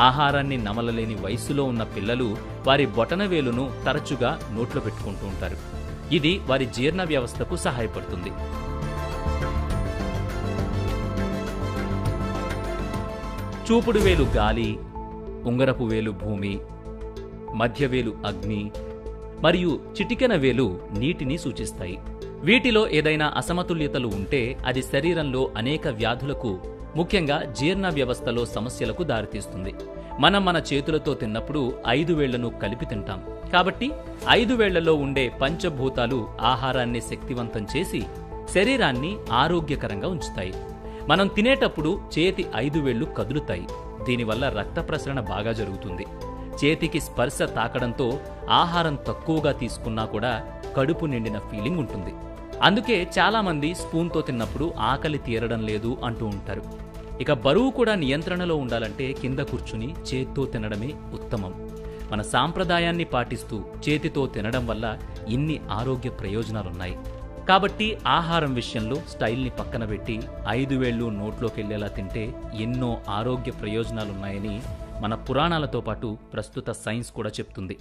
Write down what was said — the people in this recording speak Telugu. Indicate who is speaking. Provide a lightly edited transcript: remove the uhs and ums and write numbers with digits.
Speaker 1: ఆహారాన్ని నమలలేని వయస్సులో ఉన్న పిల్లలు వారి బొటనవేలును తరచుగా నోట్లో పెట్టుకుంటూ ఉంటారు. ఇది వారి జీర్ణ వ్యవస్థకు సహాయపడుతుంది. చూపుడు వేలు గాలి, ఉంగరపు వేలు భూమి, మధ్యవేలు అగ్ని మరియు చిటికెన వేలు నీటిని సూచిస్తాయి. వీటిలో ఏదైనా అసమతుల్యతలు ఉంటే అది శరీరంలో అనేక వ్యాధులకు, ముఖ్యంగా జీర్ణ వ్యవస్థలో సమస్యలకు దారితీస్తుంది. మనం మన చేతులతో తిన్నప్పుడు 5 వేళ్లను కలిపి తింటాం. కాబట్టి 5 వేళ్లలో ఉండే పంచభూతాలు ఆహారాన్ని శక్తివంతం చేసి శరీరాన్ని ఆరోగ్యకరంగా ఉంచుతాయి. మనం తినేటప్పుడు చేతి 5 వేళ్లు కదులుతాయి. దీనివల్ల రక్త ప్రసరణ బాగా జరుగుతుంది. చేతికి స్పర్శ తాకడంతో ఆహారం తక్కువగా తీసుకున్నా కూడా కడుపు నిండిన ఫీలింగ్ ఉంటుంది. అందుకే చాలామంది స్పూన్తో తిన్నప్పుడు ఆకలి తీరడం లేదు అంటూ ఉంటారు. ఇక బరువు కూడా నియంత్రణలో ఉండాలంటే కింద కూర్చుని చేత్తో తినడమే ఉత్తమం. మన సాంప్రదాయాన్ని పాటిస్తూ చేతితో తినడం వల్ల ఇన్ని ఆరోగ్య ప్రయోజనాలున్నాయి. కాబట్టి ఆహారం విషయంలో స్టైల్ని పక్కన పెట్టి 5 వేళ్లు నోట్లోకెళ్లేలా తింటే ఎన్నో ఆరోగ్య ప్రయోజనాలున్నాయని మన పురాణాలతో పాటు ప్రస్తుత సైన్స్ కూడా చెప్తుంది.